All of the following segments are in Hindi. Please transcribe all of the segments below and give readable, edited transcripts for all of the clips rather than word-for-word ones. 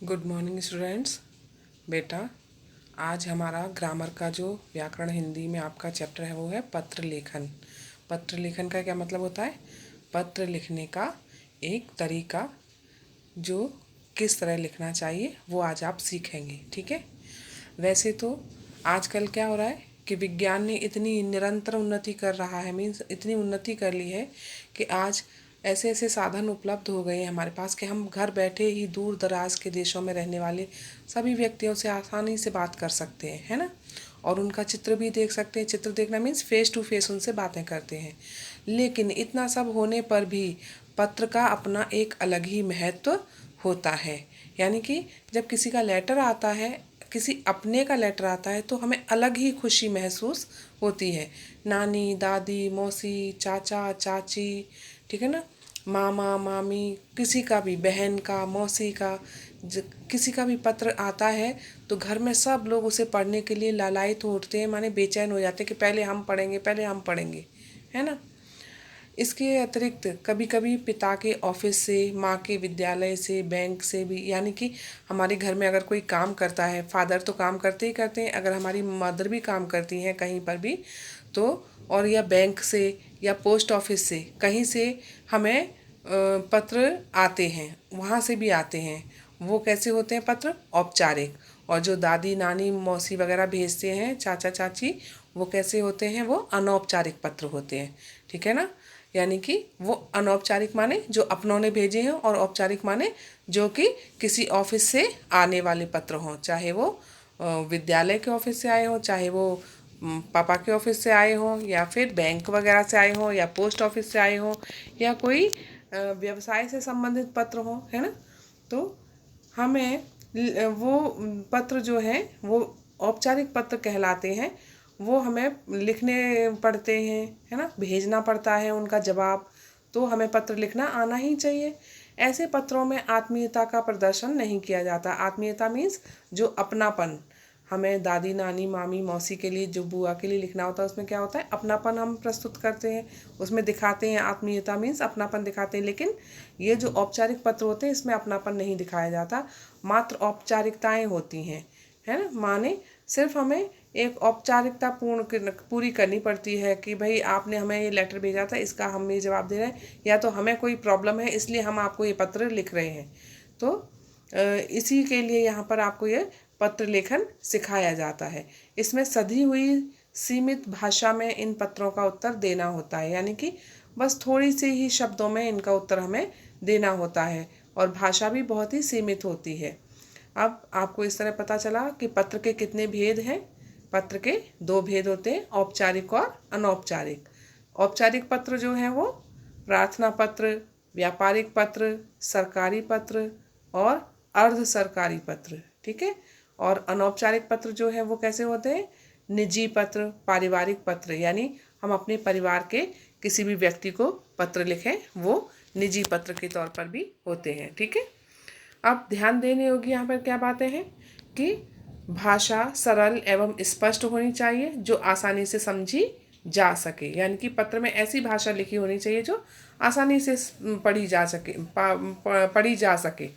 Good morning students. बेटा, आज हमारा ग्रामर का जो व्याकरण हिंदी में आपका चैप्टर है वो है पत्र लेखन। पत्र लेखन का क्या मतलब होता है? पत्र लिखने का एक तरीका, जो किस तरह लिखना चाहिए वो आज आप सीखेंगे। ठीक है। वैसे तो आजकल क्या हो रहा है कि विज्ञान ने इतनी निरंतर उन्नति कर रहा है, मीन्स इतनी उन्नति कर ली है कि आज ऐसे ऐसे साधन उपलब्ध हो गए हैं हमारे पास कि हम घर बैठे ही दूर दराज के देशों में रहने वाले सभी व्यक्तियों से आसानी से बात कर सकते हैं, है ना। और उनका चित्र भी देख सकते हैं। चित्र देखना मीन्स फेस टू फेस उनसे बातें करते हैं। लेकिन इतना सब होने पर भी पत्र का अपना एक अलग ही महत्व होता है। यानी कि जब किसी का लेटर आता है, किसी अपने का लेटर आता है, तो हमें अलग ही खुशी महसूस होती है। नानी, दादी, मौसी, चाचा, चाची, ठीक है ना, मामा, मामी, किसी का भी, बहन का, मौसी का, किसी का भी पत्र आता है तो घर में सब लोग उसे पढ़ने के लिए लालायित उठते हैं, माने बेचैन हो जाते हैं कि पहले हम पढ़ेंगे, पहले हम पढ़ेंगे, है ना। इसके अतिरिक्त कभी कभी पिता के ऑफिस से, माँ के विद्यालय से, बैंक से भी, यानी कि हमारे घर में अगर कोई काम करता है, फादर तो काम करते ही करते हैं, अगर हमारी मदर भी काम करती हैं कहीं पर भी, तो और या बैंक से या पोस्ट ऑफिस से कहीं से हमें पत्र आते हैं, वहाँ से भी आते हैं। वो कैसे होते हैं पत्र? औपचारिक। और जो दादी, नानी, मौसी वगैरह भेजते हैं, चाचा, चाची, वो कैसे होते हैं? वो अनौपचारिक पत्र होते हैं। ठीक है ना। यानी कि वो अनौपचारिक माने जो अपनों ने भेजे हैं, और औपचारिक माने जो कि किसी ऑफिस से आने वाले पत्र हों, चाहे वो विद्यालय के ऑफिस से आए हों, चाहे वो पापा के ऑफिस से आए हों, या फिर बैंक वगैरह से आए हों, या पोस्ट ऑफिस से आए हों, या कोई व्यवसाय से संबंधित पत्र हों, है ना। तो हमें वो पत्र जो है वो औपचारिक पत्र कहलाते हैं। वो हमें लिखने पड़ते हैं, है ना, भेजना पड़ता है उनका जवाब। तो हमें पत्र लिखना आना ही चाहिए। ऐसे पत्रों में आत्मीयता का प्रदर्शन नहीं किया जाता। आत्मीयता मीन्स जो अपनापन। हमें दादी, नानी, मामी, मौसी के लिए, जो बुआ के लिए लिखना होता है, उसमें क्या होता है? अपनापन हम प्रस्तुत करते हैं, उसमें दिखाते हैं। आत्मीयता मीन्स अपनापन दिखाते हैं। लेकिन ये जो औपचारिक पत्र होते हैं, इसमें अपनापन नहीं दिखाया जाता, मात्र औपचारिकताएं होती हैं, है ना। माने सिर्फ हमें एक औपचारिकता पूरी करनी पड़ती है कि भाई आपने हमें ये लेटर भेजा था, इसका हम ये जवाब दे रहे हैं, या तो हमें कोई प्रॉब्लम है इसलिए हम आपको ये पत्र लिख रहे हैं। तो इसी के लिए यहाँ पर आपको ये पत्र लेखन सिखाया जाता है। इसमें सधी हुई सीमित भाषा में इन पत्रों का उत्तर देना होता है। यानी कि बस थोड़ी सी ही शब्दों में इनका उत्तर हमें देना होता है, और भाषा भी बहुत ही सीमित होती है। अब आपको इस तरह पता चला कि पत्र के कितने भेद हैं। पत्र के दो भेद होते हैं, औपचारिक और अनौपचारिक। औपचारिक पत्र जो हैं वो प्रार्थना पत्र, व्यापारिक पत्र, सरकारी पत्र और अर्ध सरकारी पत्र। ठीक है। और अनौपचारिक पत्र जो है वो कैसे होते हैं? निजी पत्र, पारिवारिक पत्र, यानी हम अपने परिवार के किसी भी व्यक्ति को पत्र लिखें, वो निजी पत्र के तौर पर भी होते हैं। ठीक है। अब ध्यान देने योग्य यहाँ पर क्या बातें हैं कि भाषा सरल एवं स्पष्ट होनी चाहिए, जो आसानी से समझी जा सके। यानी कि पत्र में ऐसी भाषा लिखी होनी चाहिए जो आसानी से पढ़ी जा सके, पढ़ी जा सके।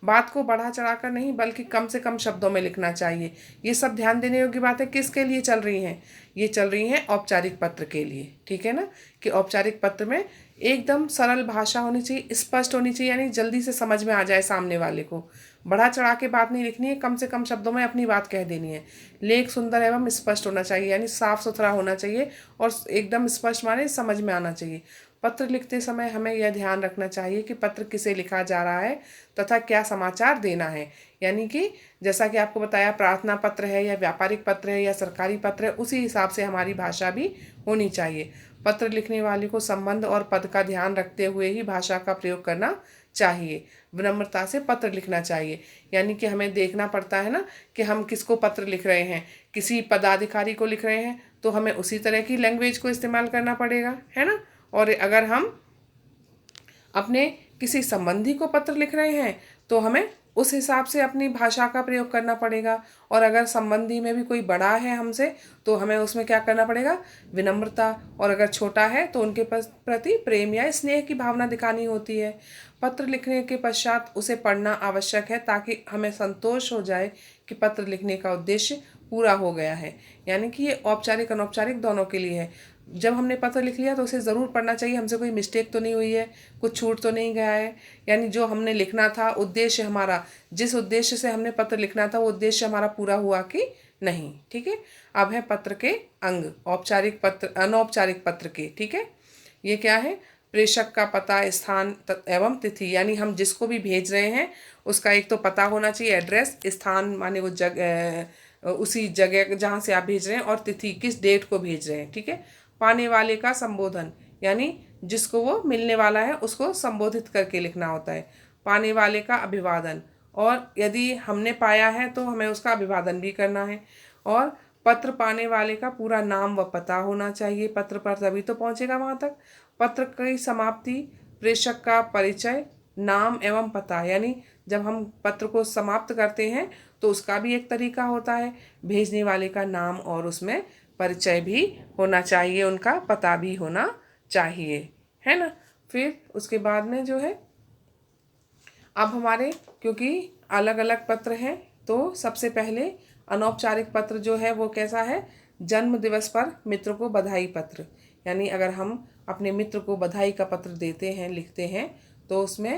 बात को बढ़ा चढ़ाकर नहीं, बल्कि कम से कम शब्दों में लिखना चाहिए। ये सब ध्यान देने योग्य बातें किसके लिए चल रही हैं? ये चल रही हैं औपचारिक पत्र के लिए। ठीक है ना, कि औपचारिक पत्र में एकदम सरल भाषा होनी चाहिए, स्पष्ट होनी चाहिए, यानी जल्दी से समझ में आ जाए सामने वाले को। बढ़ा चढ़ा के बात नहीं लिखनी है, कम से कम शब्दों में अपनी बात कह देनी है। लेख सुंदर एवं स्पष्ट होना चाहिए, यानी साफ सुथरा होना चाहिए, और एकदम स्पष्ट माने समझ में आना चाहिए। पत्र लिखते समय हमें यह ध्यान रखना चाहिए कि पत्र किसे लिखा जा रहा है तथा क्या समाचार देना है। यानी कि जैसा कि आपको बताया, प्रार्थना पत्र है या व्यापारिक पत्र है या सरकारी पत्र है, उसी हिसाब से हमारी भाषा भी होनी चाहिए। पत्र लिखने वाले को संबंध और पद का ध्यान रखते हुए ही भाषा का प्रयोग करना चाहिए। विनम्रता से पत्र लिखना चाहिए। यानी कि हमें देखना पड़ता है ना कि हम किसको पत्र लिख रहे हैं। किसी पदाधिकारी को लिख रहे हैं तो हमें उसी तरह की लैंग्वेज को इस्तेमाल करना पड़ेगा, है ना। और अगर हम अपने किसी संबंधी को पत्र लिख रहे हैं तो हमें उस हिसाब से अपनी भाषा का प्रयोग करना पड़ेगा। और अगर संबंधी में भी कोई बड़ा है हमसे तो हमें उसमें क्या करना पड़ेगा, विनम्रता। और अगर छोटा है तो उनके प्रति प्रेम या स्नेह की भावना दिखानी होती है। पत्र लिखने के पश्चात उसे पढ़ना आवश्यक है ताकि हमें संतोष हो जाए कि पत्र लिखने का उद्देश्य पूरा हो गया है। यानी कि ये औपचारिक अनौपचारिक दोनों के लिए है। जब हमने पत्र लिख लिया तो उसे ज़रूर पढ़ना चाहिए, हमसे कोई मिस्टेक तो नहीं हुई है, कुछ छूट तो नहीं गया है। यानी जो हमने लिखना था, उद्देश्य हमारा, जिस उद्देश्य से हमने पत्र लिखना था वो उद्देश्य हमारा पूरा हुआ कि नहीं। ठीक है। अब है पत्र के अंग, औपचारिक पत्र, अनौपचारिक पत्र के। ठीक है। ये क्या है, प्रेषक का पता, स्थान एवं तिथि। यानी हम जिसको भी भेज रहे हैं उसका एक तो पता होना चाहिए, एड्रेस, स्थान माने वो जगह, उसी जगह जहाँ से आप भेज रहे हैं, और तिथि, किस डेट को भेज रहे हैं। ठीक है। पाने वाले का संबोधन, यानी जिसको वो मिलने वाला है उसको संबोधित करके लिखना होता है। पाने वाले का अभिवादन, और यदि हमने पाया है तो हमें उसका अभिवादन भी करना है। और पत्र पाने वाले का पूरा नाम व पता होना चाहिए, पत्र पर तभी तो पहुंचेगा वहां तक। पत्र की समाप्ति, प्रेषक का परिचय, नाम एवं पता। यानी जब हम पत्र को समाप्त करते हैं तो उसका भी एक तरीका होता है, भेजने वाले का नाम और उसमें परिचय भी होना चाहिए, उनका पता भी होना चाहिए, है ना। फिर उसके बाद में जो है, अब हमारे क्योंकि अलग अलग पत्र हैं तो सबसे पहले अनौपचारिक पत्र जो है वो कैसा है, जन्म दिवस पर मित्र को बधाई पत्र। यानी अगर हम अपने मित्र को बधाई का पत्र देते हैं, लिखते हैं, तो उसमें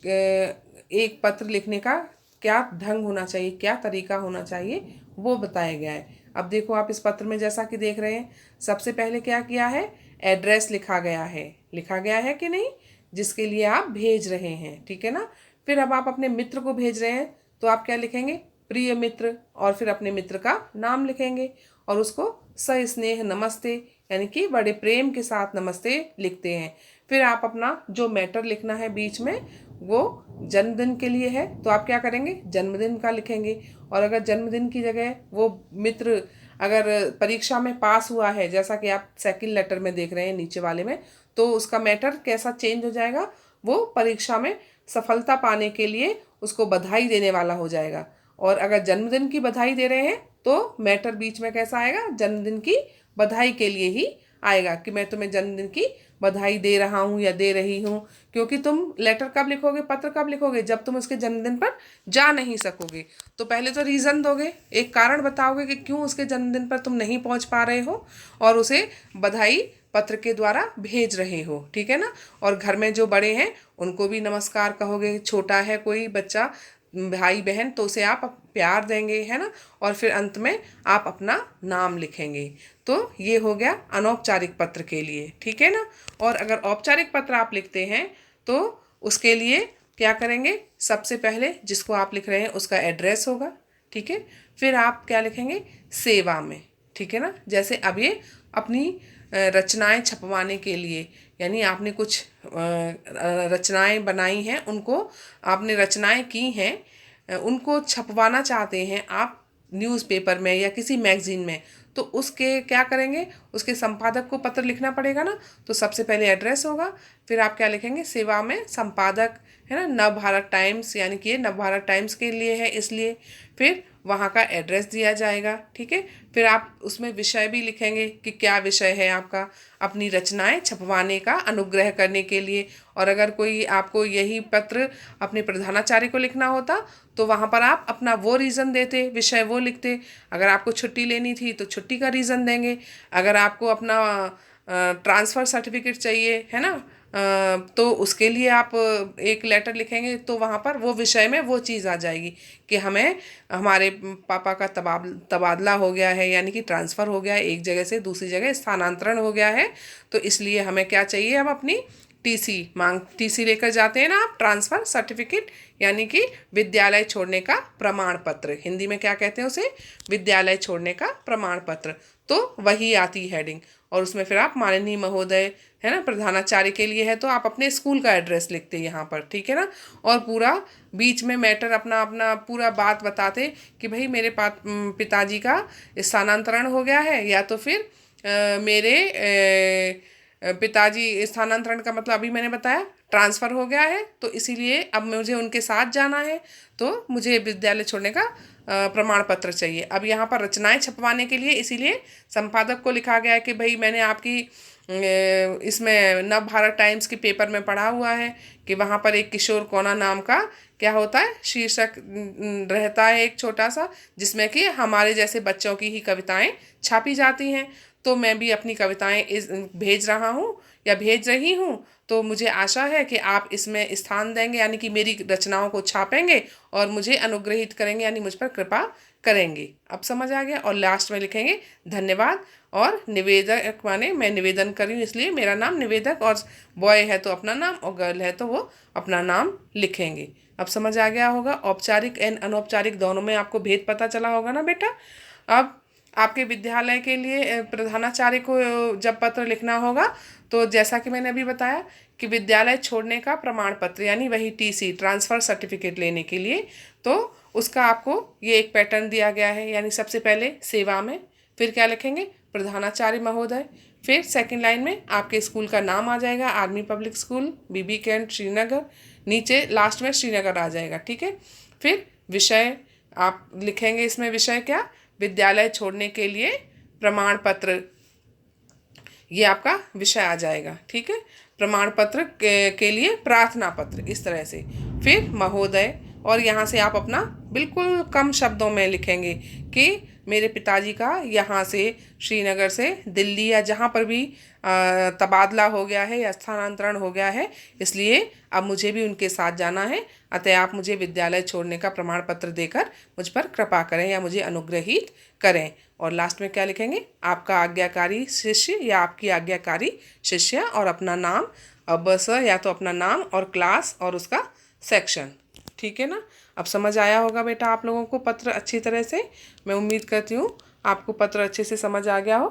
एक पत्र लिखने का क्या ढंग होना चाहिए, क्या तरीका होना चाहिए, वो बताया गया है। अब देखो आप इस पत्र में जैसा कि देख रहे हैं, सबसे पहले क्या किया है, एड्रेस लिखा गया है, लिखा गया है कि नहीं, जिसके लिए आप भेज रहे हैं। ठीक है ना। फिर अब आप अपने मित्र को भेज रहे हैं तो आप क्या लिखेंगे, प्रिय मित्र, और फिर अपने मित्र का नाम लिखेंगे और उसको सस्नेह नमस्ते, यानी कि बड़े प्रेम के साथ नमस्ते लिखते हैं। फिर आप अपना जो मैटर लिखना है बीच में, वो जन्मदिन के लिए है तो आप क्या करेंगे, जन्मदिन का लिखेंगे। और अगर जन्मदिन की जगह वो मित्र अगर परीक्षा में पास हुआ है, जैसा कि आप सेकंड लेटर में देख रहे हैं नीचे वाले में, तो उसका मैटर कैसा चेंज हो जाएगा, वो परीक्षा में सफलता पाने के लिए उसको बधाई देने वाला हो जाएगा। और अगर जन्मदिन की बधाई दे रहे हैं तो मैटर बीच में कैसा आएगा, जन्मदिन की बधाई के लिए ही आएगा कि मैं तुम्हें जन्मदिन की बधाई दे रहा हूँ या दे रही हूँ। क्योंकि तुम लेटर कब लिखोगे, पत्र कब लिखोगे, जब तुम उसके जन्मदिन पर जा नहीं सकोगे। तो पहले तो रीज़न दोगे, एक कारण बताओगे कि क्यों उसके जन्मदिन पर तुम नहीं पहुँच पा रहे हो, और उसे बधाई पत्र के द्वारा भेज रहे हो। ठीक है ना। और घर में जो बड़े हैं उनको भी नमस्कार कहोगे, छोटा है कोई बच्चा, भाई बहन, तो उसे आप प्यार देंगे, है ना। और फिर अंत में आप अपना नाम लिखेंगे। तो ये हो गया अनौपचारिक पत्र के लिए। ठीक है ना। और अगर औपचारिक पत्र आप लिखते हैं तो उसके लिए क्या करेंगे, सबसे पहले जिसको आप लिख रहे हैं उसका एड्रेस होगा। ठीक है। फिर आप क्या लिखेंगे, सेवा में। ठीक है ना। जैसे अब ये अपनी रचनाएं छपवाने के लिए, यानी आपने कुछ रचनाएं बनाई हैं, उनको आपने रचनाएं की हैं, उनको छपवाना चाहते हैं आप न्यूज़पेपर में या किसी मैगजीन में, तो उसके क्या करेंगे, उसके संपादक को पत्र लिखना पड़ेगा ना। तो सबसे पहले एड्रेस होगा, फिर आप क्या लिखेंगे, सेवा में संपादक, है ना, नव भारत टाइम्स, यानी कि ये नव भारत टाइम्स के लिए है इसलिए। फिर वहाँ का एड्रेस दिया जाएगा। ठीक है। फिर आप उसमें विषय भी लिखेंगे कि क्या विषय है आपका, अपनी रचनाएं छपवाने का अनुग्रह करने के लिए। और अगर कोई आपको यही पत्र अपने प्रधानाचार्य को लिखना होता तो वहाँ पर आप अपना वो रीज़न देते, विषय वो लिखते। अगर आपको छुट्टी लेनी थी तो छुट्टी का रीज़न देंगे। अगर आपको अपना ट्रांसफ़र सर्टिफिकेट चाहिए, है ना, तो उसके लिए आप एक लेटर लिखेंगे तो वहाँ पर वो विषय में वो चीज़ आ जाएगी कि हमें हमारे पापा का तबादला हो गया है, यानी कि ट्रांसफ़र हो गया है, एक जगह से दूसरी जगह स्थानांतरण हो गया है, तो इसलिए हमें क्या चाहिए, हम अपनी टीसी लेकर जाते हैं ना आप, ट्रांसफ़र सर्टिफिकेट, यानी कि विद्यालय छोड़ने का प्रमाण पत्र। हिंदी में क्या कहते हैं उसे, विद्यालय छोड़ने का प्रमाण पत्र। तो वही आती हेडिंग, और उसमें फिर आप माननीय महोदय, है ना, प्रधानाचार्य के लिए है तो आप अपने स्कूल का एड्रेस लिखते हैं यहाँ पर। ठीक है ना। और पूरा बीच में मैटर अपना अपना पूरा बात बताते कि भाई मेरे पिताजी का स्थानांतरण हो गया है, या तो फिर मेरे पिताजी, स्थानांतरण का मतलब अभी मैंने बताया ट्रांसफ़र हो गया है, तो इसीलिए अब मुझे उनके साथ जाना है, तो मुझे विद्यालय छोड़ने का प्रमाण पत्र चाहिए। अब यहाँ पर रचनाएं छपवाने के लिए इसीलिए संपादक को लिखा गया है कि भाई मैंने आपकी इसमें नव भारत टाइम्स के पेपर में पढ़ा हुआ है कि वहाँ पर एक किशोर कोना नाम का क्या होता है शीर्षक रहता है एक छोटा सा, जिसमें कि हमारे जैसे बच्चों की ही कविताएं छापी जाती हैं। तो मैं भी अपनी कविताएं भेज रहा हूँ या भेज रही हूँ, तो मुझे आशा है कि आप इसमें स्थान देंगे, यानी कि मेरी रचनाओं को छापेंगे और मुझे अनुग्रहित करेंगे, यानी मुझ पर कृपा करेंगे। अब समझ आ गया। और लास्ट में लिखेंगे धन्यवाद, और निवेदक माने मैं निवेदन कर रही हूँ इसलिए मेरा नाम निवेदक, और बॉय है तो अपना नाम और गर्ल है तो वो अपना नाम लिखेंगे। अब समझ आ गया होगा। औपचारिक एंड अनौपचारिक दोनों में आपको भेद पता चला होगा ना बेटा। अब आपके विद्यालय के लिए प्रधानाचार्य को जब पत्र लिखना होगा, तो जैसा कि मैंने अभी बताया कि विद्यालय छोड़ने का प्रमाण पत्र यानी वही टीसी ट्रांसफ़र सर्टिफिकेट लेने के लिए, तो उसका आपको ये एक पैटर्न दिया गया है। यानी सबसे पहले सेवा में, फिर क्या लिखेंगे प्रधानाचार्य महोदय, फिर सेकंड लाइन में आपके स्कूल का नाम आ जाएगा आर्मी पब्लिक स्कूल बीबी कैंट श्रीनगर, नीचे लास्ट में श्रीनगर आ जाएगा, ठीक है। फिर विषय आप लिखेंगे, इसमें विषय क्या, विद्यालय छोड़ने के लिए प्रमाण पत्र, ये आपका विषय आ जाएगा, ठीक है। प्रमाण पत्र के लिए प्रार्थना पत्र, इस तरह से। फिर महोदय, और यहाँ से आप अपना बिल्कुल कम शब्दों में लिखेंगे कि मेरे पिताजी का यहाँ से श्रीनगर से दिल्ली या जहाँ पर भी तबादला हो गया है या स्थानांतरण हो गया है, इसलिए अब मुझे भी उनके साथ जाना है, अतः आप मुझे विद्यालय छोड़ने का प्रमाण पत्र देकर मुझ पर कृपा करें या मुझे अनुग्रहित करें। और लास्ट में क्या लिखेंगे, आपका आज्ञाकारी शिष्य या आपकी आज्ञाकारी शिष्य और अपना नाम, अब बस या तो अपना नाम और क्लास और उसका सेक्शन, ठीक है ना। अब समझ आया होगा बेटा आप लोगों को पत्र अच्छी तरह से। मैं उम्मीद करती हूँ आपको पत्र अच्छे से समझ आ गया हो।